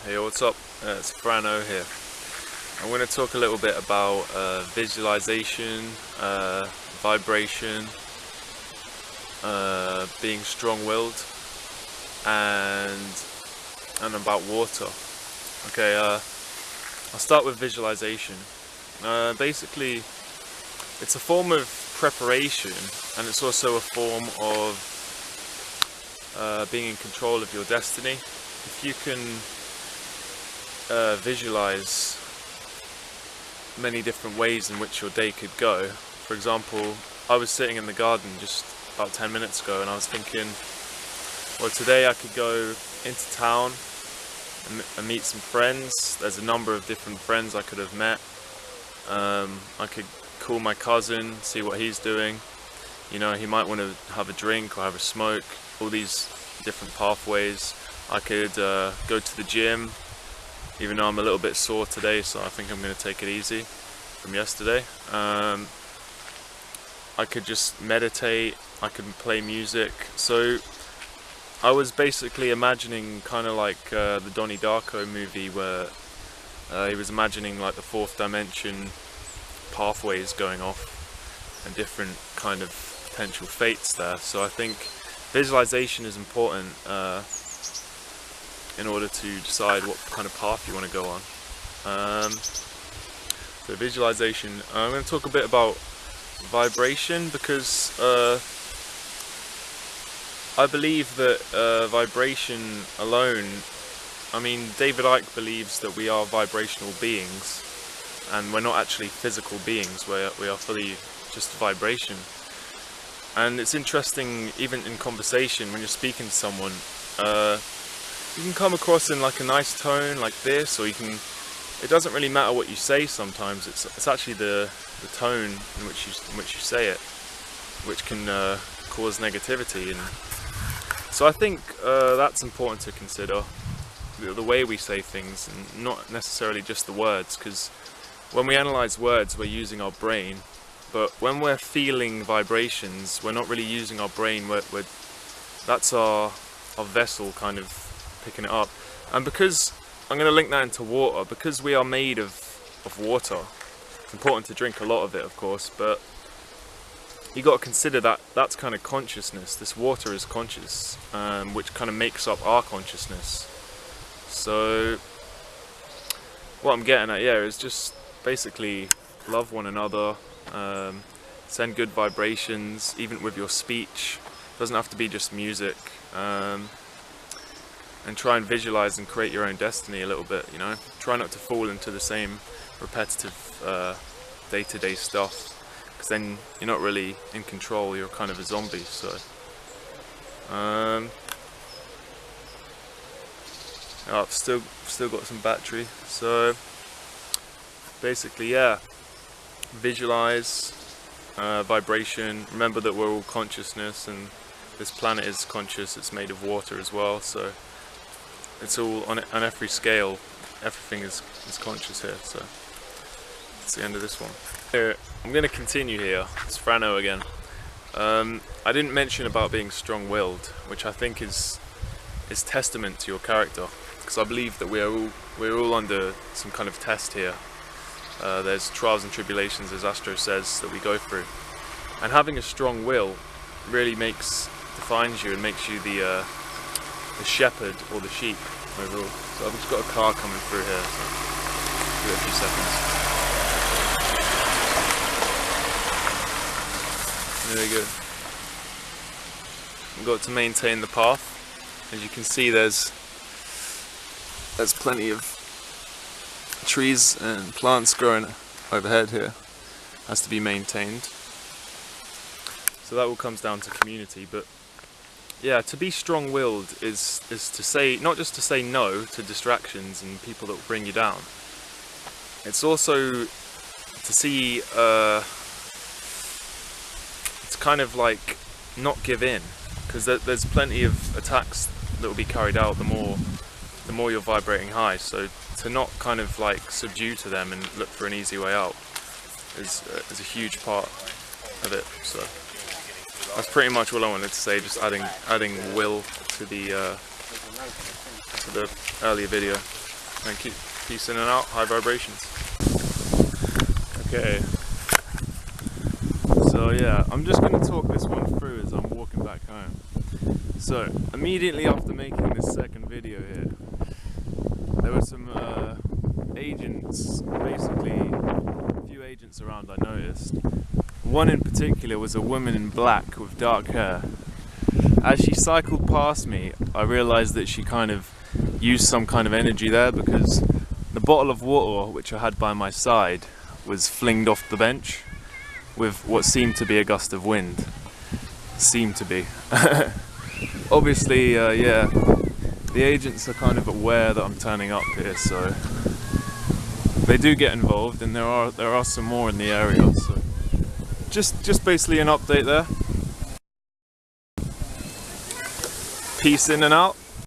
Hey, what's up? It's Frano here. I'm going to talk a little bit about visualization, vibration, being strong-willed, and about water. Okay, I'll start with visualization. Basically, it's a form of preparation, and it's also a form of being in control of your destiny. If you can visualize many different ways in which your day could go. For example, I was sitting in the garden just about 10 minutes ago and I was thinking, well, today I could go into town and meet some friends. There's a number of different friends I could have met. I could call my cousin, see what he's doing. You know, he might want to have a drink or have a smoke. All these different pathways. I could go to the gym, even though I'm a little bit sore today, so I think I'm going to take it easy from yesterday. I could just meditate, I could play music. So I was basically imagining kind of like the Donnie Darko movie where he was imagining like the fourth dimension pathways going off and different kind of potential fates there. So I think visualization is important in order to decide what kind of path you want to go on. So visualization, I'm going to talk a bit about vibration because I believe that vibration alone, I mean, David Icke believes that we are vibrational beings and we're not actually physical beings, we are fully just vibration. And it's interesting, even in conversation, when you're speaking to someone, you can come across in like a nice tone like this, or you can, it doesn't really matter what you say sometimes, it's actually the tone in which you say it, which can cause negativity. And so I think that's important to consider, the way we say things, and not necessarily just the words, because when we analyze words we're using our brain, but when we're feeling vibrations we're not really using our brain, that's our vessel kind of picking it up. And because I'm going to link that into water, because we are made of water, it's important to drink a lot of it, of course, but you got to consider that that's kind of consciousness. This water is conscious, which kind of makes up our consciousness. So what I'm getting at here is just basically love one another, send good vibrations, even with your speech. It doesn't have to be just music. And try and visualize and create your own destiny a little bit, you know. Try not to fall into the same repetitive day-to-day stuff, because then you're not really in control, you're kind of a zombie. So I've still got some battery. So basically, yeah, visualize, vibration. Remember that we're all consciousness, and this planet is conscious, it's made of water as well, so it's all on every scale, everything is conscious here. So that's the end of this one. Here, I'm going to continue here. It's Frano again. I didn't mention about being strong-willed, which I think is testament to your character, because I believe that we're all under some kind of test here. There's trials and tribulations, as Astro says, that we go through, and having a strong will really defines you and makes you the shepherd or the sheep overall. So I've just got a car coming through here, so give it a few seconds. There we go. We've got to maintain the path. As you can see, there's plenty of trees and plants growing overhead here. Has to be maintained. So that all comes down to community, but yeah, to be strong-willed is to say, not just to say no to distractions and people that will bring you down. It's also to see, it's kind of like not give in, because there's plenty of attacks that will be carried out the more you're vibrating high. So to not kind of like subdue to them and look for an easy way out is a huge part of it. So that's pretty much all I wanted to say, just adding will to the earlier video. Thank you. Peace in and out, high vibrations. Okay. So yeah, I'm just going to talk this one through as I'm walking back home. So, immediately after making this second video here, there were some agents, basically a few agents around I noticed. One in particular was a woman in black with dark hair. As she cycled past me, I realised that she kind of used some kind of energy there, because the bottle of water which I had by my side was flinged off the bench with what seemed to be a gust of wind. Seemed to be. Obviously, yeah, the agents are kind of aware that I'm turning up here, so they do get involved, and there are some more in the area. So just basically an update there. Peace in and out.